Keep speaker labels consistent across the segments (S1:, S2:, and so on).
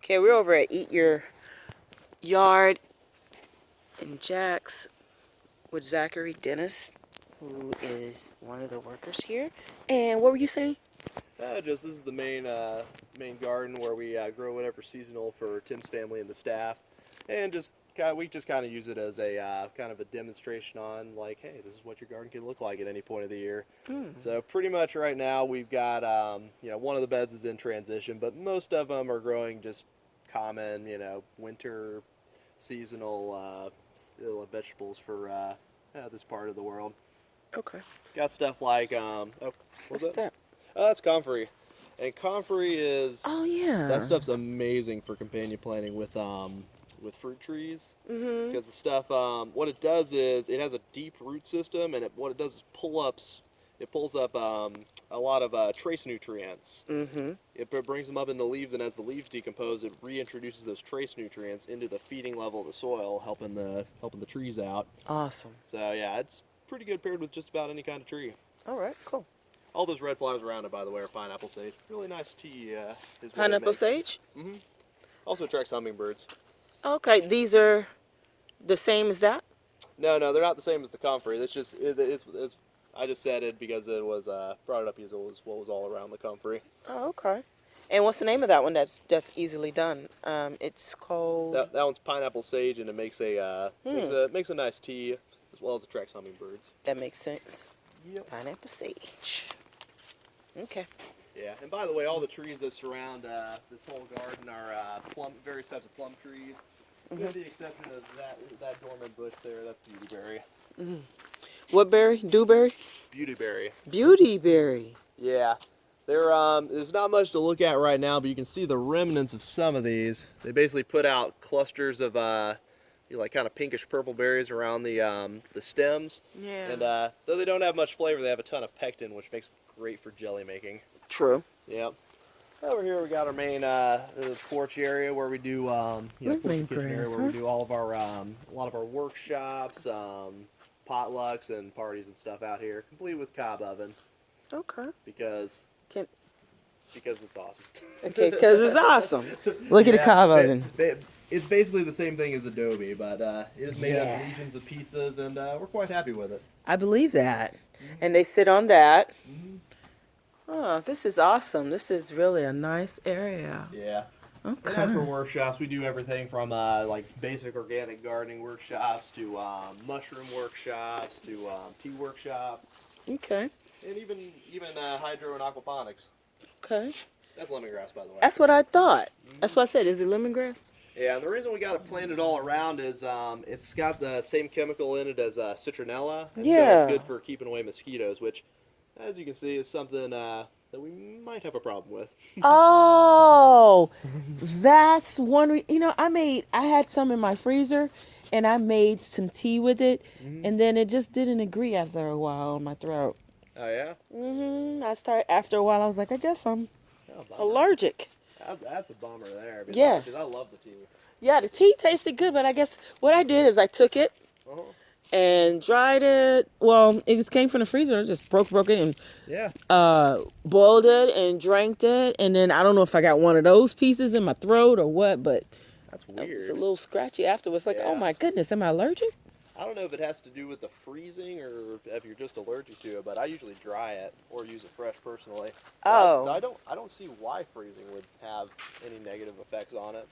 S1: Okay, we're over at Eat Your Yard in Jax with Zachary Dennis, who is one of the workers here. And what were you saying?
S2: This is the main garden where we grow whatever seasonal for Tim's family and the staff, and we just kind of use it as a kind of a demonstration on like, hey, this is what your garden can look like at any point of the year. So pretty much right now we've got one of the beds is in transition, but most of them are growing just common winter seasonal vegetables for this part of the world.
S1: Okay.
S2: Got stuff like
S1: What's that?
S2: Oh, that's comfrey. And comfrey is
S1: Oh, yeah.
S2: that stuff's amazing for companion planting with fruit trees.
S1: Mm-hmm.
S2: Because the stuff, what it does is it has a deep root system, and what it does is it pulls up a lot of trace nutrients.
S1: Mm-hmm.
S2: It brings them up in the leaves, and as the leaves decompose, it reintroduces those trace nutrients into the feeding level of the soil, helping the trees out.
S1: Awesome.
S2: So yeah, it's pretty good paired with just about any kind of tree.
S1: All right, cool.
S2: All those red flowers around it, by the way, are pineapple sage. Really nice tea. Is what it
S1: Pineapple
S2: makes.
S1: sage?
S2: Mm-hmm. Also attracts hummingbirds.
S1: Okay, these are the same as that?
S2: No, they're not the same as the comfrey. It's just it's I just said it because it was brought it up because it was what was all around the comfrey.
S1: Oh, okay. And what's the name of that one that's easily done? It's called...
S2: That one's pineapple sage, and it makes makes a nice tea as well as attracts hummingbirds.
S1: That makes sense.
S2: Yep.
S1: Pineapple sage. Okay.
S2: Yeah, and by the way, all the trees that surround this whole garden are various types of plum trees. With the exception of that dormant bush there, that's beautyberry.
S1: Mm-hmm. What berry? Dewberry?
S2: Beautyberry.
S1: Beautyberry.
S2: Yeah. There's not much to look at right now, but you can see the remnants of some of these. They basically put out clusters of like kind of pinkish purple berries around the stems.
S1: Yeah.
S2: And though they don't have much flavor, they have a ton of pectin, which makes them great for jelly making.
S1: True.
S2: Yep. Over here we got our main porch area where we do kitchen area where we do all of our a lot of our workshops, potlucks and parties and stuff out here, complete with cob oven.
S1: Okay.
S2: Because it's awesome.
S1: Okay, because it's awesome. Look at the cob oven.
S2: It's basically the same thing as Adobe, but it has made us legions of pizzas, and we're quite happy with it.
S1: I believe that. Mm-hmm. And they sit on that.
S2: Mm-hmm.
S1: Oh, this is awesome. This is really a nice area.
S2: Yeah.
S1: Okay.
S2: And as for workshops, we do everything from like basic organic gardening workshops to mushroom workshops to tea workshops.
S1: Okay.
S2: And even hydro and aquaponics.
S1: Okay.
S2: That's lemongrass, by the way.
S1: That's what I thought. That's what I said. Is it lemongrass?
S2: Yeah, and the reason we got it planted all around is it's got the same chemical in it as citronella. And so it's good for keeping away mosquitoes, which, as you can see, is something that we might have a problem with.
S1: Oh, that's one. I had some in my freezer, and I made some tea with it, and then it just didn't agree after a while on my throat.
S2: Oh yeah.
S1: After a while, I was like, I guess I'm allergic.
S2: That's a bummer there.
S1: Yeah.
S2: Because I love the tea.
S1: Yeah, the tea tasted good, but I guess what I did is I took it and dried it. Well, it just came from the freezer. I just broke it and boiled it and drank it. And then I don't know if I got one of those pieces in my throat or what, but
S2: that's weird.
S1: It's a little scratchy afterwards. Like, oh my goodness, am I allergic?
S2: I don't know if it has to do with the freezing or if you're just allergic to it, but I usually dry it or use it fresh personally.
S1: Oh.
S2: I don't see why freezing would have any negative effects on it.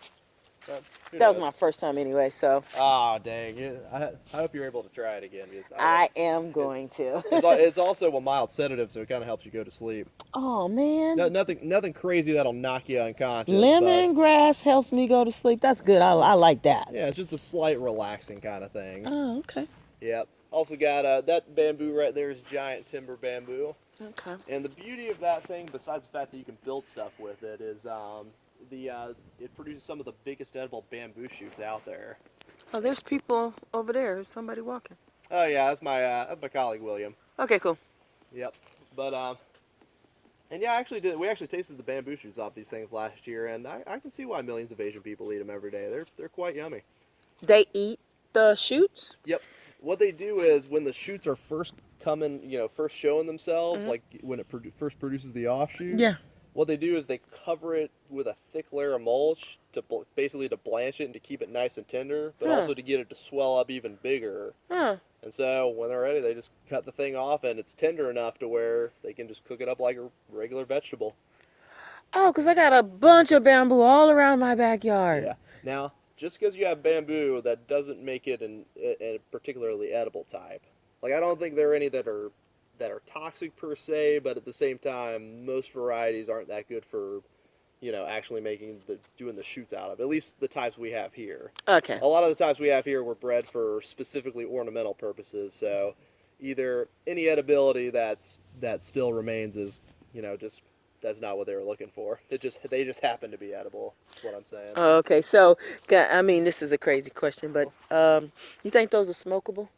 S1: That was my first time anyway, so.
S2: Ah, dang. I hope you're able to try it again. Because
S1: I am going to.
S2: It's also a mild sedative, so it kind of helps you go to sleep.
S1: Oh, man.
S2: Nothing crazy that'll knock you unconscious.
S1: Lemongrass helps me go to sleep. That's good. I like that.
S2: Yeah, it's just a slight relaxing kind of thing.
S1: Oh, okay.
S2: Yep. Also got that bamboo right there is giant timber bamboo.
S1: Okay.
S2: And the beauty of that thing, besides the fact that you can build stuff with it, is it produces some of the biggest edible bamboo shoots out there.
S1: Oh, there's people over there. There's somebody walking.
S2: Oh yeah, that's my colleague William.
S1: Okay, cool.
S2: Yep. But and yeah, we actually tasted the bamboo shoots off these things last year, and I can see why millions of Asian people eat them every day. They're quite yummy.
S1: They eat the shoots?
S2: Yep. What they do is when the shoots are first coming, first showing themselves, like when it first produces the offshoot.
S1: Yeah.
S2: what they do is they cover it with a thick layer of mulch to basically to blanch it and to keep it nice and tender, but also to get it to swell up even bigger.
S1: Huh.
S2: And so when they're ready, they just cut the thing off, and it's tender enough to where they can just cook it up like a regular vegetable.
S1: Oh, 'cause I got a bunch of bamboo all around my backyard.
S2: Yeah. Now, just because you have bamboo, that doesn't make it a particularly edible type. Like, I don't think there are any that are toxic per se, but at the same time, most varieties aren't that good for, actually doing the shoots out of. At least the types we have here.
S1: Okay.
S2: A lot of the types we have here were bred for specifically ornamental purposes. So, either any edibility that still remains is, just that's not what they were looking for. They just happen to be edible. That's what I'm saying.
S1: Okay. So, I mean, this is a crazy question, but you think those are smokable?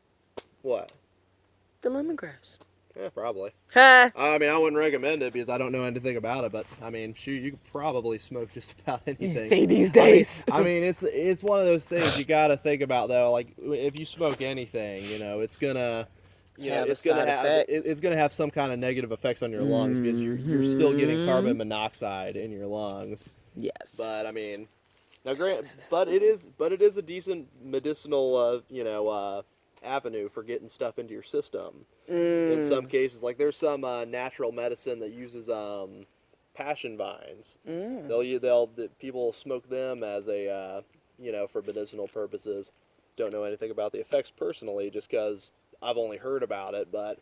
S2: What?
S1: The lemongrass.
S2: Yeah, probably.
S1: Huh?
S2: I mean, I wouldn't recommend it because I don't know anything about it. But I mean, shoot, you could probably smoke just about anything
S1: These days.
S2: I mean, it's one of those things you got to think about though. Like if you smoke anything, it's gonna, it's gonna have some kind of negative effects on your lungs because you're still getting carbon monoxide in your lungs.
S1: Yes.
S2: But I mean, now but it is a decent medicinal, avenue for getting stuff into your system. In some cases, like there's some natural medicine that uses passion vines. People smoke them as a for medicinal purposes. Don't know anything about the effects personally, just because I've only heard about it. But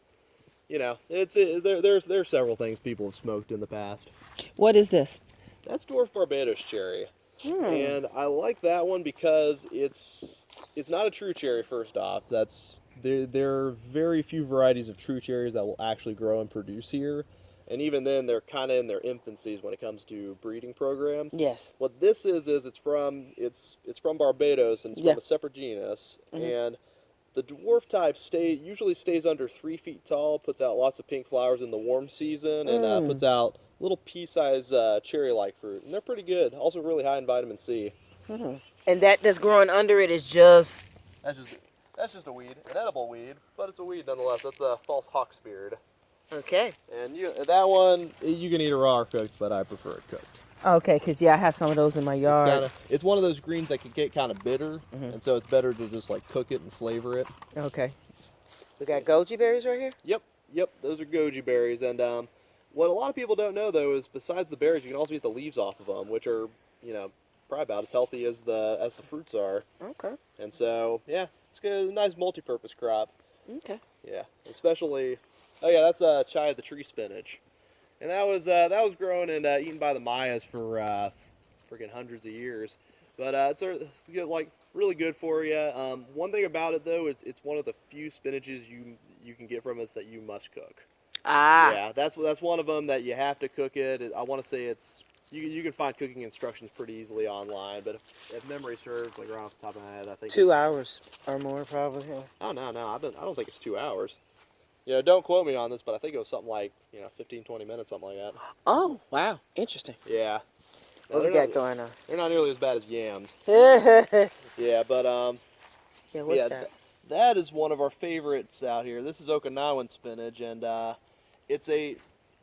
S2: there's several things people have smoked in the past.
S1: What is this?
S2: That's dwarf Barbados cherry. And I like that one because it's not a true cherry. First off, there are very few varieties of true cherries that will actually grow and produce here, and even then they're kind of in their infancies when it comes to breeding programs.
S1: Yes.
S2: What this is it's from Barbados, and it's from a separate genus, and the dwarf type usually stays under 3 feet tall, puts out lots of pink flowers in the warm season, and puts out little pea-sized cherry-like fruit, and they're pretty good. Also really high in vitamin C.
S1: And that's growing under it is just...
S2: That's just a weed, an edible weed, but it's a weed nonetheless. That's a false hawksbeard.
S1: Okay.
S2: And that one, you can eat it raw or cooked, but I prefer it cooked.
S1: Okay, because I have some of those in my yard.
S2: It's one of those greens that can get kind of bitter, and so it's better to just like cook it and flavor it.
S1: Okay. We got goji berries right here?
S2: Yep, those are goji berries. And what a lot of people don't know, though, is besides the berries, you can also eat the leaves off of them, which are, probably about as healthy as the fruits are.
S1: Okay.
S2: And so, yeah, it's a nice multi-purpose crop.
S1: Okay.
S2: Yeah, especially, that's chai of the tree spinach, and that was grown and eaten by the Mayas for freaking hundreds of years. But it's good, like really good for you. One thing about it though is it's one of the few spinaches you can get from us that you must cook.
S1: Ah.
S2: Yeah, that's one of them that you have to cook it. I want to say you can find cooking instructions pretty easily online, but if memory serves, like right off the top of my head, I think
S1: 2 hours or more probably. Yeah.
S2: Oh no, I don't think it's 2 hours. Don't quote me on this, but I think it was something like 15, 20 minutes, something like that.
S1: Oh wow, interesting.
S2: Yeah.
S1: What we got going on?
S2: They're not nearly as bad as yams. Yeah, but
S1: yeah, what's that?
S2: That is one of our favorites out here. This is Okinawan spinach, and it's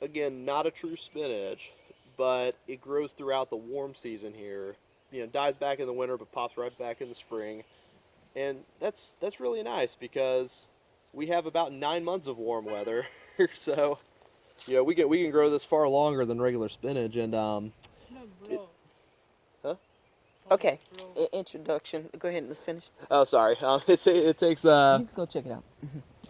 S2: again not a true spinach, but it grows throughout the warm season here. Dies back in the winter, but pops right back in the spring, and that's really nice because we have about 9 months of warm weather, so we can grow this far longer than regular spinach, and
S1: Okay, introduction. Go ahead and let's finish.
S2: Oh, sorry. It takes.
S1: You can go check it out.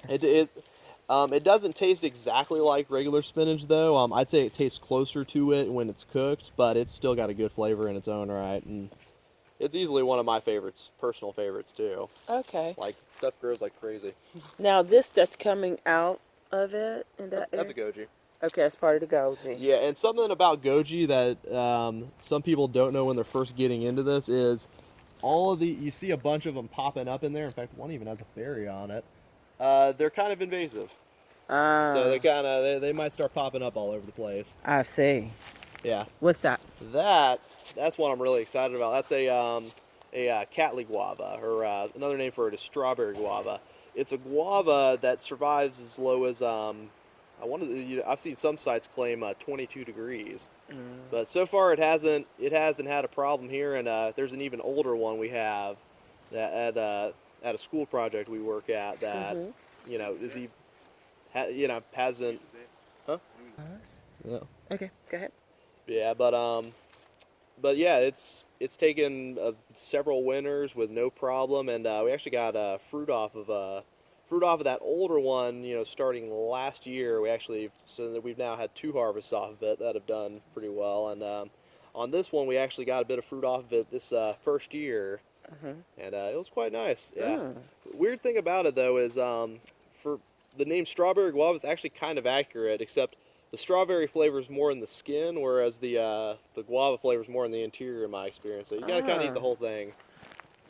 S2: It doesn't taste exactly like regular spinach though. I'd say it tastes closer to it when it's cooked, but it's still got a good flavor in its own right, and it's easily one of my favorites, personal favorites too.
S1: Okay.
S2: Like stuff grows like crazy.
S1: Now that's coming out of it in that
S2: That's a goji.
S1: Okay, that's part of the goji.
S2: Yeah, and something about goji that some people don't know when they're first getting into this is you see a bunch of them popping up in there. In fact, one even has a berry on it. They're kind of invasive. So they might start popping up all over the place.
S1: I see.
S2: Yeah.
S1: What's that?
S2: That's what I'm really excited about. That's a Cattleya guava, or another name for it is strawberry guava. It's a guava that survives as low as I've seen some sites claim 22 degrees, but so far it hasn't had a problem here. And there's an even older one we have that at a school project we work at that is he hasn't. Huh? Yeah.
S1: Okay, go ahead.
S2: Yeah, but yeah, it's taken several winters with no problem, and we actually got fruit off of that older one. Starting last year, so that we've now had two harvests off of it that have done pretty well, and on this one we actually got a bit of fruit off of it this first year, and it was quite nice. Yeah. Weird thing about it though is for the name strawberry guava is actually kind of accurate, except the strawberry flavor is more in the skin, whereas the guava flavor is more in the interior, in my experience. So you gotta kind of eat the whole thing.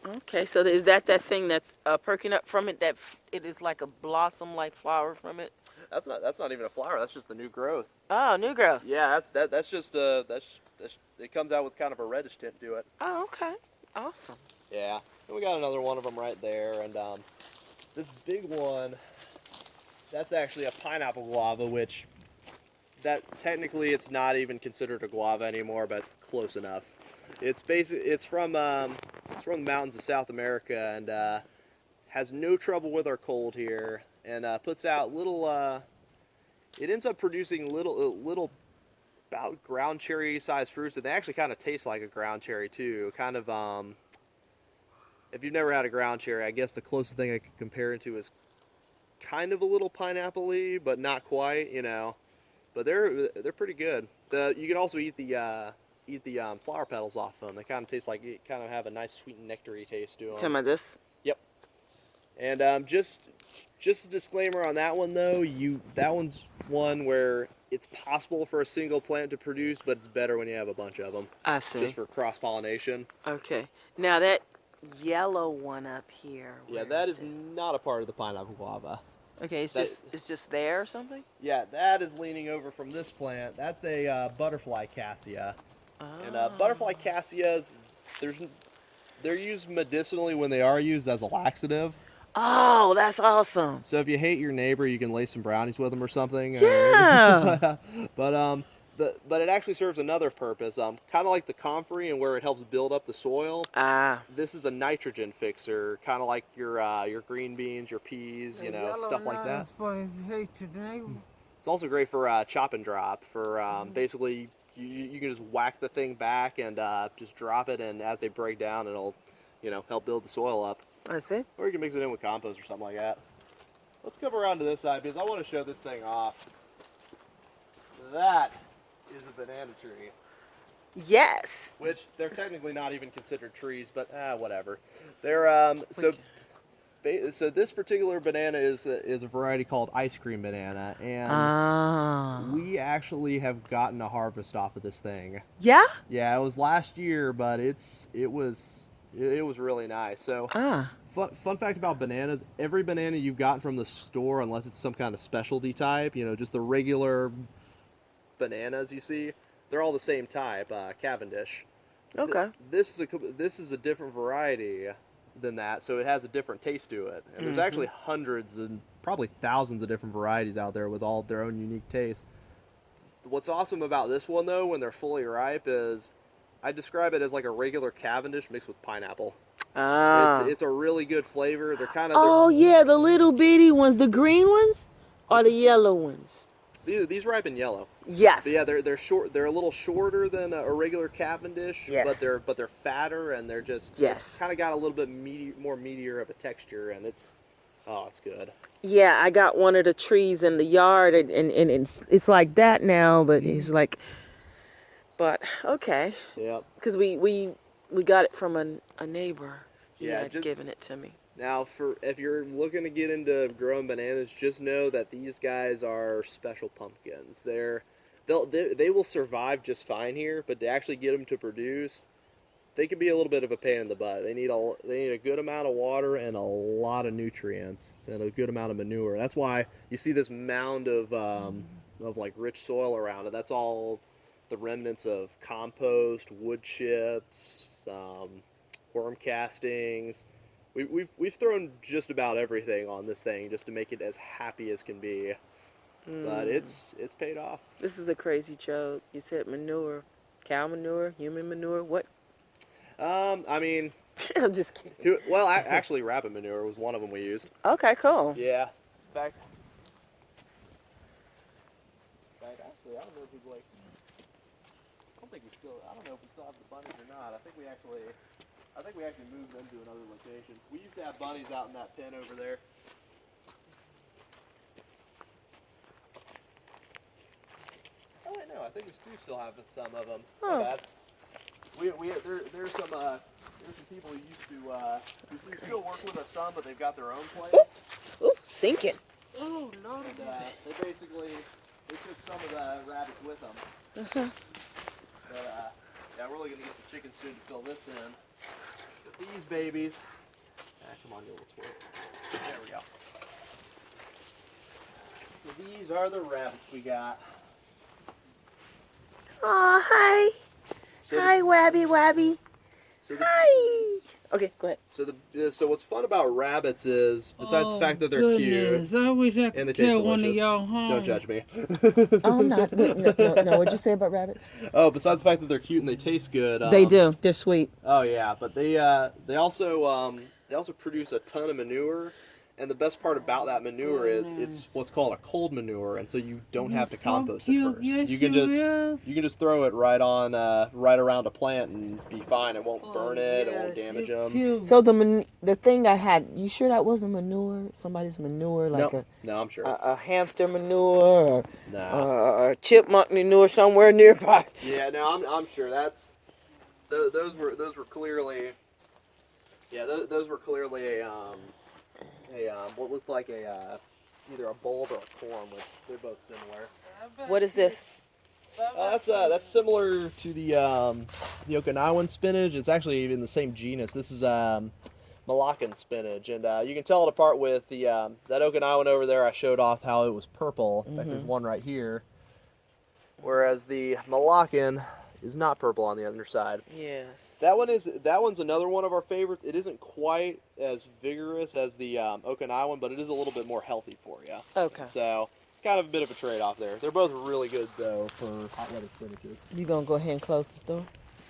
S1: Okay, so is that thing that's perking up from it? That it is like a blossom-like flower from it?
S2: That's not even a flower. That's just the new growth.
S1: Oh, new growth.
S2: Yeah, that's just that's it comes out with kind of a reddish tint to it.
S1: Oh, okay. Awesome.
S2: Yeah, and we got another one of them right there, and this big one, that's actually a pineapple guava, which that technically it's not even considered a guava anymore, but close enough. It's from the mountains of South America, and has no trouble with our cold here, and puts out little. It ends up producing little about ground cherry sized fruits, and they actually kind of taste like a ground cherry too. Kind of if you've never had a ground cherry, I guess the closest thing I could compare it to is kind of a little pineapple-y, but not quite, But they're pretty good. You can also eat the flower petals off them. They kind of taste like kind of have a nice sweet nectary taste to them.
S1: Tell me this.
S2: Yep. And just a disclaimer on that one though. That one's one where it's possible for a single plant to produce, but it's better when you have a bunch of them.
S1: I see.
S2: Just for cross pollination.
S1: Okay. Now that yellow one up here.
S2: Yeah, that is not a part of the pineapple guava.
S1: Okay, it's just there or something?
S2: Yeah, that is leaning over from this plant. That's a butterfly cassia.
S1: Oh.
S2: And butterfly cassias, they're used medicinally when they are used as a laxative.
S1: Oh, that's awesome.
S2: So if you hate your neighbor, you can lay some brownies with them or something.
S1: Yeah.
S2: But it actually serves another purpose. Kind of like the comfrey, and where it helps build up the soil. This is a nitrogen fixer, kind of like your green beans, your peas, stuff like that. It's also great for chop and drop. For basically, you can just whack the thing back and just drop it, and as they break down, it'll help build the soil up.
S1: I see.
S2: Or you can mix it in with compost or something like that. Let's come around to this side because I want to show this thing off. That is a banana tree.
S1: Yes.
S2: Which they're technically not even considered trees, but whatever. They're so this particular banana is a variety called ice cream banana, and we actually have gotten a harvest off of this thing.
S1: Yeah.
S2: Yeah, it was last year, but it was really nice. So fun fact about bananas: every banana you've gotten from the store, unless it's some kind of specialty type, just the regular bananas you see, they're all the same type, Cavendish.
S1: Okay.
S2: This is a different variety than that, so it has a different taste to it. And there's actually hundreds and probably thousands of different varieties out there with all their own unique tastes. What's awesome about this one though, when they're fully ripe, is I describe it as like a regular Cavendish mixed with pineapple. It's a really good flavor.
S1: Yeah, the little bitty ones, the green ones, or the yellow ones.
S2: These ripen yellow.
S1: Yes.
S2: But yeah, they're short. They're a little shorter than a regular Cavendish.
S1: Yes.
S2: But they're fatter, and they're just kind of got a little bit more meatier of a texture, and it's good.
S1: Yeah, I got one of the trees in the yard, and it's like that now, but it's like, but okay.
S2: Yeah.
S1: Because we got it from a neighbor. He had given it to me.
S2: Now, if you're looking to get into growing bananas, just know that these guys are special pumpkins. They will survive just fine here, but to actually get them to produce, they can be a little bit of a pain in the butt. They need a good amount of water and a lot of nutrients and a good amount of manure. That's why you see this mound of like rich soil around it. That's all the remnants of compost, wood chips, worm castings. We've thrown just about everything on this thing just to make it as happy as can be. but it's paid off.
S1: This is a crazy joke. You said manure, cow manure, human manure. What?
S2: I mean,
S1: I'm just kidding.
S2: well, actually, rabbit manure was one of them we used.
S1: Okay, cool.
S2: Yeah. In fact, actually, I don't know if we I don't know if we still have the bunnies or not. I think we actually moved them to another location. We used to have bunnies out in that pen over there. Oh wait, no, I think we do still have some of them.
S1: Oh.
S2: There's some people who used to who still work with us some, but they've got their own place.
S1: Ooh, sinking.
S2: Oh, Lord. They basically took some of the rabbits with them.
S1: Uh-huh.
S2: But yeah, we're really gonna get some chicken soon to fill this in. But these babies. Come on, you little twirl. There we go. So these are the rabbits we got.
S1: Oh, hi.
S2: So
S1: Hi, Wabby Wabby. Hi. Okay, go ahead.
S2: So what's fun about rabbits is, besides the fact that they're cute,
S3: I wish I
S2: and
S3: could
S2: they
S3: tell
S2: taste
S3: one of
S2: delicious.
S3: y'all home.
S2: Don't judge me.
S1: Oh, I'm not. No. What'd you say about rabbits?
S2: Oh, besides the fact that they're cute and they taste good.
S1: They do. They're sweet.
S2: Oh yeah, but they also produce a ton of manure, and the best part about that manure is it's what's called a cold manure, and so you don't have to compost it first.
S3: Yes,
S2: You can just throw it right around a plant and be fine. It won't burn it. It won't damage them.
S1: So the thing I had, you sure that wasn't manure? Somebody's manure, like
S2: No, I'm sure.
S1: a hamster manure
S2: Nah.
S1: or a chipmunk manure somewhere nearby.
S2: Yeah, no, I'm sure that's those were clearly those were clearly a what looked like either a bulb or a corm, which they're both similar.
S1: What is this?
S2: That's similar to the Okinawan spinach. It's actually even the same genus. This is Malaccan spinach, and you can tell it apart with the that Okinawan over there. I showed off how it was purple. In fact, there's one right here. Whereas the Malaccan is not purple on the underside.
S1: Yes.
S2: That one's another one of our favorites. It isn't quite as vigorous as the Okinawan, but it is a little bit more healthy for you.
S1: Okay.
S2: So kind of a bit of a trade-off there. They're both really good though for hot weather spinaches.
S1: You gonna go ahead and close this door?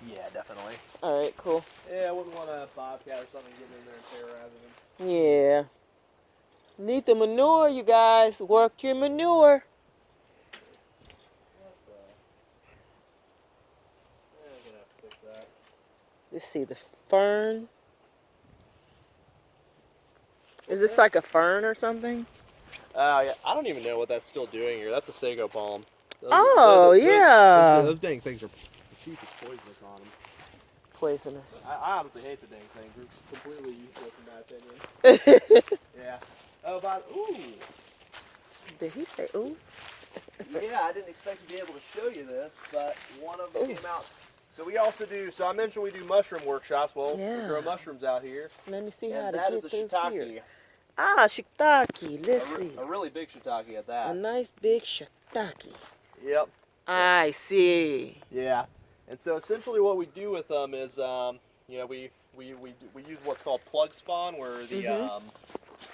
S2: Yeah, definitely.
S1: All right, cool.
S2: Yeah, I wouldn't want a bobcat or something getting in there and terrorizing them.
S1: Yeah. Need the manure, you guys. Work your manure. Let's see the fern. Is this like a fern or something?
S2: Yeah, I don't even know what that's still doing here. That's a sago palm.
S1: Yeah.
S2: Those dang things are the cheapest poisonous on them.
S1: Poisonous.
S2: I honestly hate the dang things. It's completely useless in my opinion. Yeah. Oh, ooh.
S1: Did he say ooh?
S2: Yeah, I didn't expect to be able to show you this, but one of them came out. So we also do, I mentioned we do mushroom workshops. Well, we grow mushrooms out here.
S1: Let me see how
S2: And
S1: to
S2: that
S1: get
S2: is a
S1: through
S2: shiitake.
S1: here. Ah, shiitake. Let's see.
S2: A really big shiitake at that.
S1: A nice big shiitake.
S2: Yep.
S1: I see.
S2: Yeah. And so essentially what we do with them is, we use what's called plug spawn, where the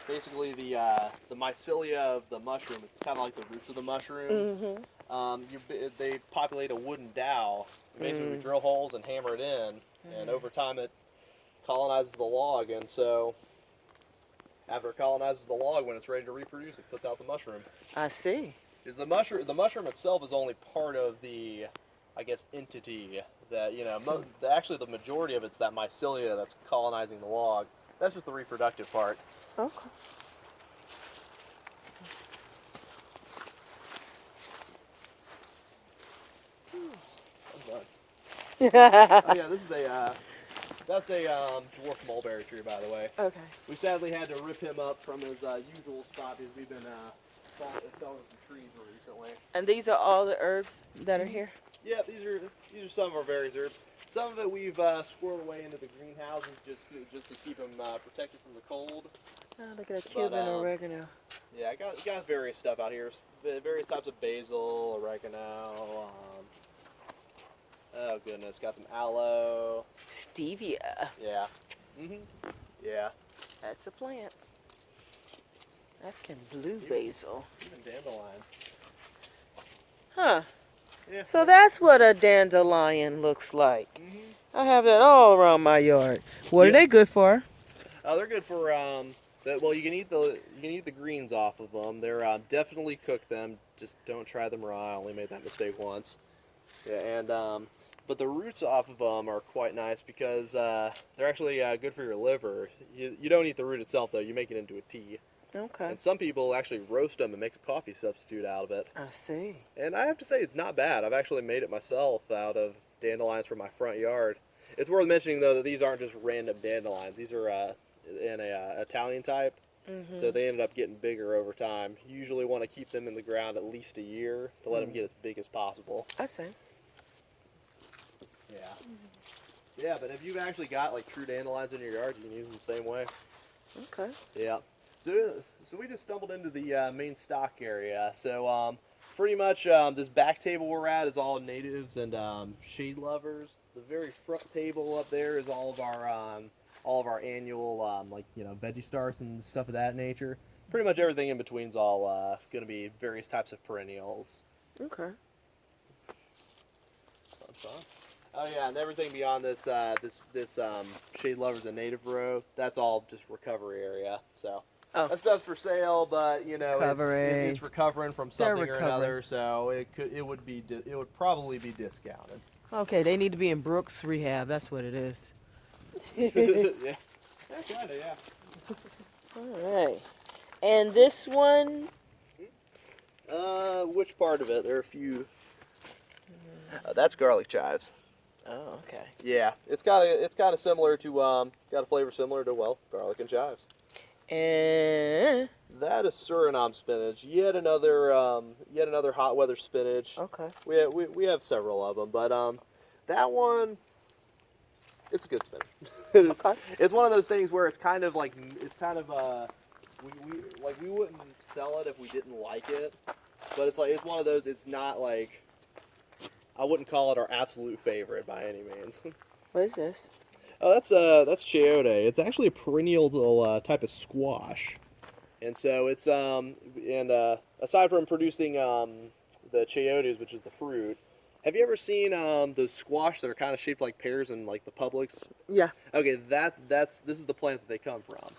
S2: basically the mycelia of the mushroom, it's kind of like the roots of the mushroom. They populate a wooden dowel. Basically, we drill holes and hammer it in, and over time it colonizes the log. And so, after it colonizes the log, when it's ready to reproduce, it puts out the mushroom.
S1: I see.
S2: Is the mushroom itself is only part of the, I guess, entity that actually the majority of it's that mycelia that's colonizing the log. That's just the reproductive part.
S1: Okay.
S2: Oh yeah, this is that's a dwarf mulberry tree, by the way.
S1: Okay.
S2: We sadly had to rip him up from his usual spot because we've been felling some trees recently.
S1: And these are all the herbs that are here?
S2: Yeah, these are some of our various herbs. Some of it we've squirreled away into the greenhouses just to keep them protected from the cold.
S1: Oh, look at that Cuban oregano.
S2: Yeah, I got various stuff out here. Various types of basil, oregano. Oh goodness, got some aloe.
S1: Stevia.
S2: Yeah. Yeah.
S1: That's a plant. African blue basil.
S2: Even dandelion.
S1: Huh.
S2: Yeah.
S1: So that's what a dandelion looks like. I have that all around my yard. What are they good for?
S2: They're good for well, you can eat the greens off of them. They're definitely cook them. Just don't try them raw. I only made that mistake once. Yeah, and but the roots off of them are quite nice because they're actually good for your liver. You don't eat the root itself though. You make it into a tea.
S1: Okay.
S2: And some people actually roast them and make a coffee substitute out of it.
S1: I see.
S2: And I have to say it's not bad. I've actually made it myself out of dandelions from my front yard. It's worth mentioning though that these aren't just random dandelions. These are in a Italian type. So they ended up getting bigger over time. You usually want to keep them in the ground at least a year to let them get as big as possible.
S1: I see.
S2: Yeah. Yeah, but if you've actually got like true dandelions in your yard, you can use them the same way.
S1: Okay.
S2: Yeah. So we just stumbled into the main stock area. So pretty much this back table we're at is all natives and shade lovers. The very front table up there is all of our annual like veggie starts and stuff of that nature. Pretty much everything in between is all going to be various types of perennials.
S1: Okay.
S2: Fun. Oh yeah, and everything beyond this shade lovers and native row, that's all just recovery area. So that stuff's for sale, but it's recovering from something or another, so it would probably be discounted.
S1: Okay, they need to be in Brooks Rehab. That's what it is.
S2: Yeah, kind of, yeah.
S1: All right. And this one?
S2: Which part of it? There are a few. That's garlic chives.
S1: Oh, okay.
S2: Yeah, it's kind of similar to got a flavor similar to garlic and chives.
S1: And
S2: that is Suriname spinach. Yet another hot weather spinach.
S1: okay.
S2: We have several of them, but that one, it's a good spinach.
S1: Okay.
S2: It's one of those things where we wouldn't sell it if we didn't like it, but it's one of those. It's not like I wouldn't call it our absolute favorite by any means.
S1: What is this?
S2: Oh, that's chayote. It's actually a perennial type of squash, and so it's aside from producing the chayotes, which is the fruit, have you ever seen those squash that are kind of shaped like pears in like the Publix?
S1: Yeah.
S2: Okay, this is the plant that they come from,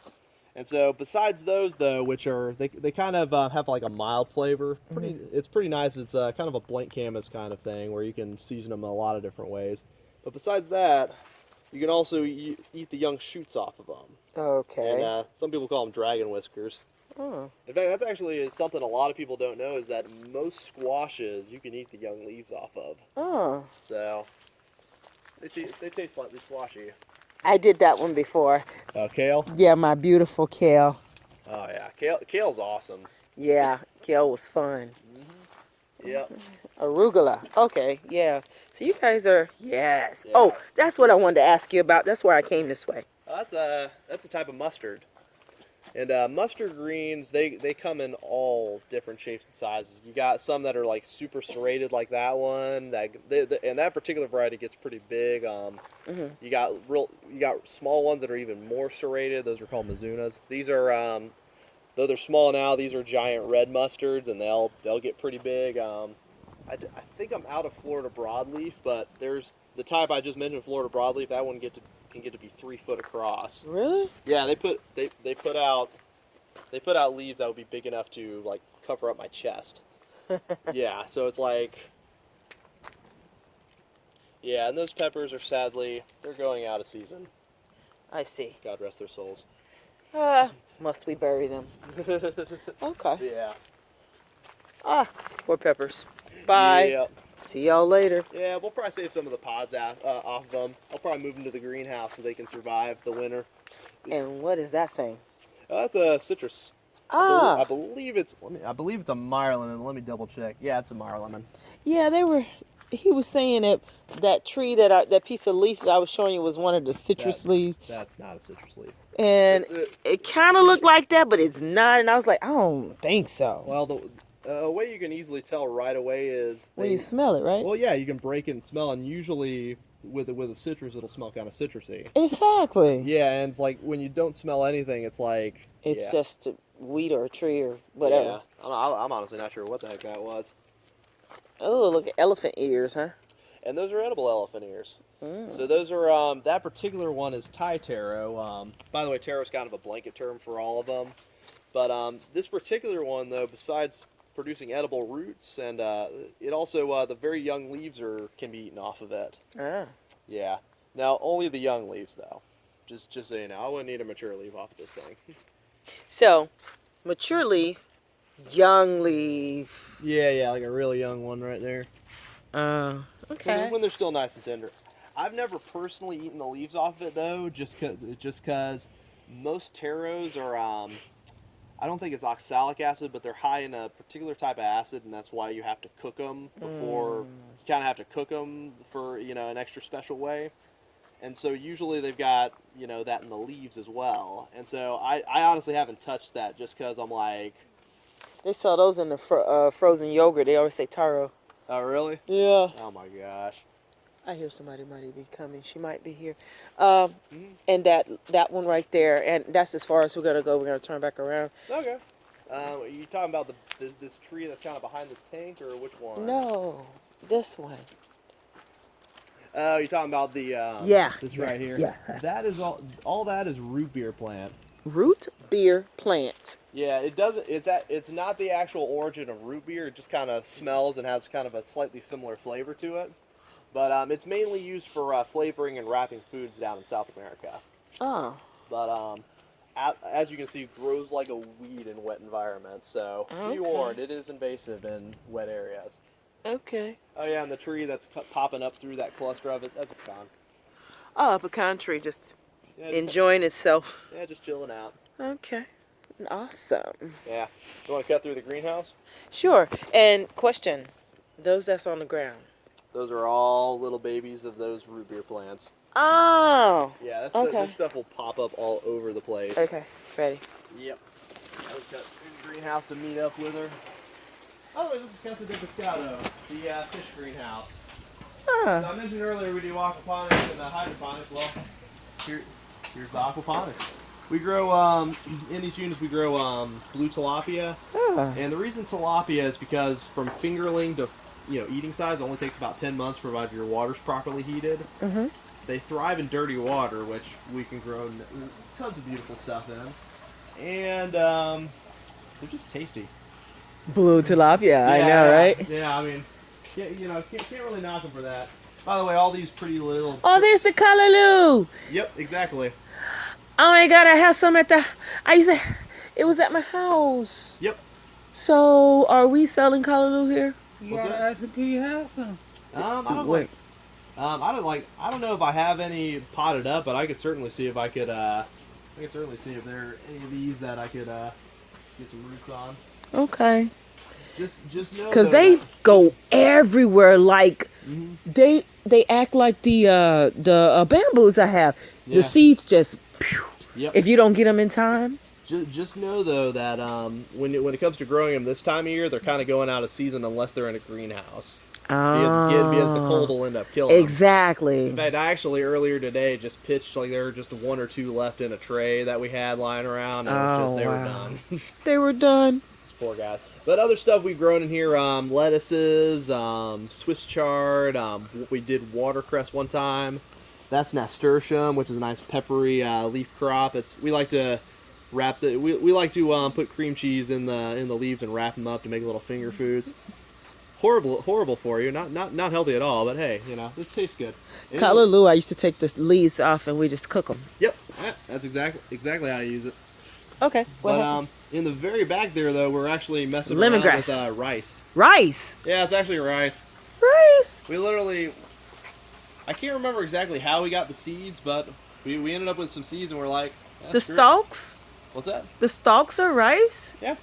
S2: and so besides those though, which are they kind of have like a mild flavor. It's pretty nice. It's kind of a blank canvas kind of thing where you can season them in a lot of different ways. But besides that, you can also eat the young shoots off of them.
S1: Okay.
S2: And some people call them dragon whiskers.
S1: Oh.
S2: In fact, that's actually something a lot of people don't know is that most squashes you can eat the young leaves off of.
S1: Oh.
S2: So they taste slightly squashy.
S1: I did that one before.
S2: Kale?
S1: Yeah, my beautiful kale.
S2: Oh yeah, kale's awesome.
S1: Yeah, kale was fun.
S2: Yep.
S1: Arugula. Okay, yeah. So you guys are yes.
S2: Yeah.
S1: Oh, that's what I wanted to ask you about. That's why I came this way.
S2: That's a type of mustard. And mustard greens, they come in all different shapes and sizes. You got some that are like super serrated, like that one. And that particular variety gets pretty big. You got small ones that are even more serrated. Those are called Mizunas. These are though they're small now. These are giant red mustards, and they'll get pretty big. I think I'm out of Florida broadleaf, but there's the type I just mentioned, Florida broadleaf. That one can get to be 3 foot across.
S1: Really?
S2: Yeah, they put out leaves that would be big enough to like cover up my chest. Yeah, so it's like, yeah, and those peppers are they're going out of season.
S1: I see.
S2: God rest their souls.
S1: Must we bury them? Okay.
S2: Yeah.
S1: Poor peppers. Bye.
S2: Yep.
S1: See y'all later.
S2: Yeah, we'll probably save some of the pods off of them. I'll probably move them to the greenhouse so they can survive the winter.
S1: And what is that thing?
S2: That's a citrus.
S1: Ah.
S2: I believe it's a Meyer lemon. Let me double check. Yeah, it's a Meyer lemon.
S1: Yeah, he was saying that tree that piece of leaf that I was showing you was one of the citrus leaves.
S2: That's not a citrus leaf.
S1: And it kind of looked like that, but it's not. And I was like, I don't think so.
S2: Well, the way you can easily tell right away is
S1: when you smell it, right?
S2: Well, yeah, you can break it and smell, and usually with a citrus, it'll smell kind of citrusy.
S1: Exactly.
S2: Yeah, and it's like when you don't smell anything, it's like
S1: it's just a weed or a tree or whatever.
S2: Yeah, I'm honestly not sure what the heck that was.
S1: Oh, look at elephant ears, huh?
S2: And those are edible elephant ears.
S1: Mm.
S2: So those are, that particular one is Thai taro. By the way, taro is kind of a blanket term for all of them. But this particular one, though, besides producing edible roots, and it also, the very young leaves can be eaten off of it.
S1: Ah.
S2: Yeah. Now, only the young leaves, though. Just so you know, I wouldn't eat a mature leaf off of this thing.
S1: So, mature leaf, young leaf.
S2: Yeah, like a really young one right there.
S1: Okay.
S2: When they're still nice and tender. I've never personally eaten the leaves off of it, though, just because most taros are, I don't think it's oxalic acid, but they're high in a particular type of acid, and that's why you have to cook them before, you kind of have to cook them for, an extra special way. And so usually they've got, that in the leaves as well. And so I honestly haven't touched that just because I'm like...
S1: They sell those in the frozen yogurt. They always say taro.
S2: Oh, really?
S1: Yeah.
S2: Oh, my gosh.
S1: I hear somebody might be coming. She might be here. And that one right there, and that's as far as we're going to go. We're going to turn back around.
S2: Okay. Are you talking about this tree that's kind of behind this tank, or which one?
S1: No, this one.
S2: Oh, you're talking about the this right here.
S1: Yeah.
S2: That is all that is root beer plant.
S1: Root beer plant.
S2: Yeah, it doesn't. It's not the actual origin of root beer. It just kind of smells and has kind of a slightly similar flavor to it. But it's mainly used for flavoring and wrapping foods down in South America.
S1: Oh.
S2: But as you can see, it grows like a weed in wet environments. So be warned, it is invasive in wet areas.
S1: Okay.
S2: Oh yeah, and the tree that's popping up through that cluster of it, that's a pecan.
S1: Oh, a pecan tree just
S2: Yeah,
S1: enjoying itself.
S2: Yeah, just chilling out.
S1: Okay. Awesome.
S2: Yeah. You want to cut through the greenhouse?
S1: Sure. And question, those that's on the ground.
S2: Those are all little babies of those root beer plants.
S1: Oh.
S2: Yeah,
S1: okay.
S2: this stuff will pop up all over the place.
S1: Okay. Ready.
S2: Yep. I would cut through the greenhouse to meet up with her. Oh, this is Casa de Pescado, the fish greenhouse.
S1: Huh.
S2: So I mentioned earlier we do aquaponics and hydroponics. Well, here's the aquaponics. We grow, in these units we grow blue tilapia. And the reason tilapia is because from fingerling to eating size only takes about 10 months provided your water's properly heated.
S1: Mm-hmm.
S2: They thrive in dirty water, which we can grow tons of beautiful stuff in. And they're just tasty.
S1: Blue tilapia, I know, right?
S2: Yeah, I mean, can't really knock them for that. By the way, all these pretty little...
S1: Oh, there's the callaloo.
S2: Yep, exactly.
S1: Oh my God, I have some it was at my house.
S2: Yep.
S1: So, are we selling callaloo here?
S2: What's that?
S3: Ask if you have some.
S2: I don't know if I have any potted up, but I could certainly see if I could, if there are any of these that I could, get some roots on.
S1: Okay.
S2: Just know
S1: because they go everywhere. Like they act like the bamboos I have.
S2: Yeah.
S1: The seeds just.
S2: Yep.
S1: If you don't get them in time.
S2: Just know though that when it comes to growing them this time of year, they're kind of going out of season unless they're in a greenhouse. Because the cold will end up killing them.
S1: Exactly.
S2: In fact, I actually earlier today just pitched like there were just one or two left in a tray that we had lying around. And they were done.
S1: They were done.
S2: Poor guys. But other stuff we've grown in here, lettuces, Swiss chard. We did watercress one time. That's nasturtium, which is a nice peppery leaf crop. We like to wrap we like to put cream cheese in the leaves and wrap them up to make little finger foods. Horrible for you. Not healthy at all. But hey, it tastes good.
S1: Callaloo, I used to take the leaves off and we just cook them.
S2: Yep, that's exactly how you use it.
S1: Okay.
S2: But in the very back there, though, we're actually messing around with rice.
S1: Rice?
S2: Yeah, it's actually rice.
S1: Rice?
S2: We literally... I can't remember exactly how we got the seeds, but we ended up with some seeds and we're like...
S1: The stalks?
S2: What's that?
S1: The stalks are rice?
S2: Yeah.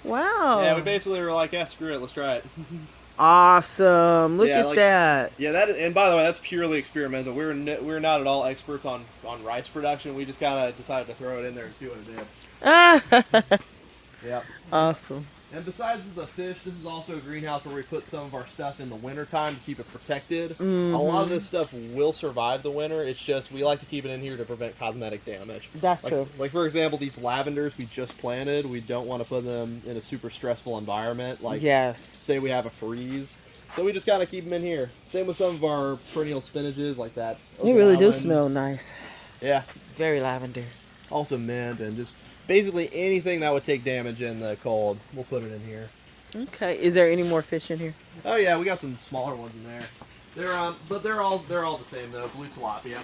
S1: Wow.
S2: Yeah, we basically were like, screw it, let's try it.
S1: Awesome. Look at that.
S2: Yeah, and by the way, that's purely experimental. We're not at all experts on rice production. We just kind of decided to throw it in there and see what it did.
S1: Ah.
S2: Yep.
S1: Awesome.
S2: And besides the fish, this is also a greenhouse where we put some of our stuff in the wintertime to keep it protected.
S1: Mm-hmm.
S2: A lot of this stuff will survive the winter. It's just we like to keep it in here to prevent cosmetic damage.
S1: That's true.
S2: Like for example, these lavenders we just planted. We don't want to put them in a super stressful environment. Like
S1: Yes.
S2: say we have a freeze. So we just kind of keep them in here. Same with some of our perennial spinaches like that.
S1: They really do
S2: Okinawan.
S1: smell nice.
S2: Yeah.
S1: Very lavender.
S2: Also mint and just basically anything that would take damage in the cold, we'll put it in here.
S1: Okay. Is there any more fish in here?
S2: Oh yeah, we got some smaller ones in there. But they're all the same though. Blue tilapia.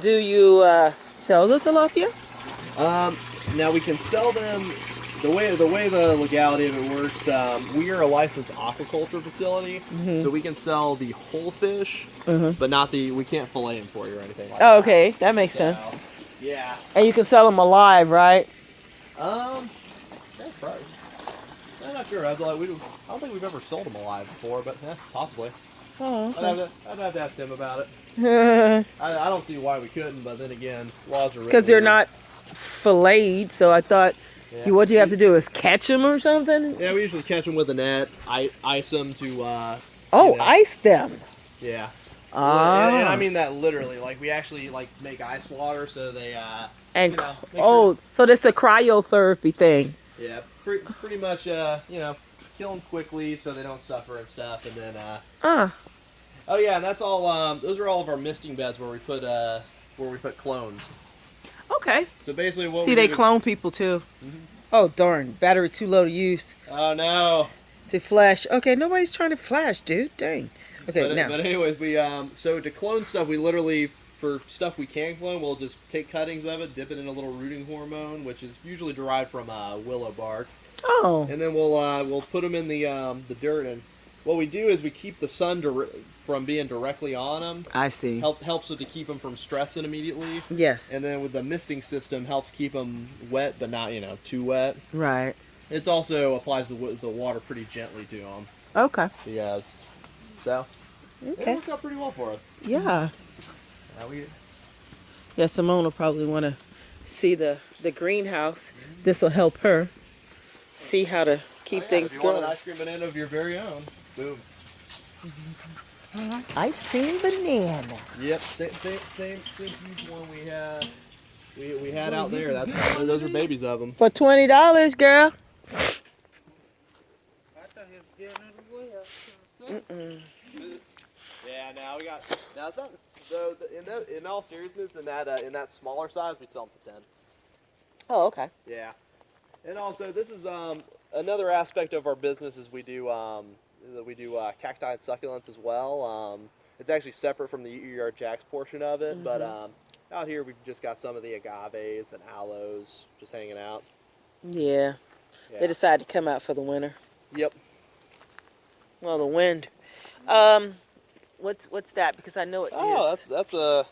S1: Do you sell the tilapia?
S2: Now we can sell them. The way the legality of it works, we are a licensed aquaculture facility, so we can sell the whole fish, but not we can't fillet them for you or anything like that.
S1: Oh, okay. That makes sense.
S2: So, yeah.
S1: And you can sell them alive, right?
S2: That's probably. I'm not sure. I don't think we've ever sold them alive before, but possibly.
S1: Oh,
S2: I'd have to ask them about it.
S1: okay.
S2: I don't see why we couldn't, but then again, laws are written.
S1: Because they're not filleted, so I thought
S2: Yeah.
S1: what you have to do is catch them or something?
S2: Yeah, we usually catch them with a net, ice them to.
S1: Oh,
S2: you know.
S1: ice them.
S2: Yeah.
S1: Ah.
S2: And I mean that literally. Like we actually make ice water so they.
S1: And
S2: you know, make
S1: oh, so that's the cryotherapy thing.
S2: Yeah, pretty much. Kill them quickly so they don't suffer and stuff, and then. Oh yeah, and that's all. Those are all of our misting beds where we put clones.
S1: Okay.
S2: So basically, what
S1: See,
S2: we
S1: they
S2: do-
S1: clone people too. Oh darn! Battery too low to use
S2: Oh no.
S1: to flash. Okay, nobody's trying to flash, dude. Dang. Okay, now.
S2: But anyways, we so to clone stuff, we literally for stuff we can clone, we'll just take cuttings of it, dip it in a little rooting hormone, which is usually derived from willow bark,
S1: Oh.
S2: and then we'll put them in the dirt. And what we do is we keep the sun from being directly on them.
S1: I see.
S2: Helps it to keep them from stressing immediately.
S1: Yes.
S2: And then with the misting system, helps keep them wet, but not too wet.
S1: Right.
S2: It's also applies the water pretty gently to them.
S1: Okay.
S2: Yes. So it
S1: Okay.
S2: works out pretty well for us.
S1: Yeah.
S2: Now
S1: Yeah, Simone will probably want to see the greenhouse. This will help her see how to keep things
S2: if you want
S1: going.
S2: an ice cream banana of your very own, boom.
S1: Ice cream banana.
S2: Yep, same huge one we had out there. Those are babies of them.
S1: For $20, girl.
S2: Yeah, now it's not though. In all seriousness, in that smaller size, we sell them for 10.
S1: Oh, okay.
S2: Yeah, and also this is another aspect of our business is we do cacti and succulents as well. It's actually separate from the Yard Jacks portion of it, but out here we've just got some of the agaves and aloes just hanging out.
S1: Yeah.
S2: Yeah.
S1: They decided to come out for the winter.
S2: Yep.
S1: Well, the wind. What's that? Because I know it
S2: Oh,
S1: is.
S2: that's a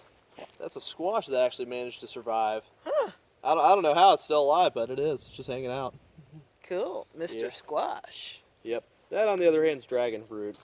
S2: squash that actually managed to survive.
S1: Huh.
S2: I don't know how it's still alive, but it is. It's just hanging out.
S1: Cool. Mr.
S2: Yeah.
S1: Squash.
S2: Yep. That on the other hand is dragon fruit.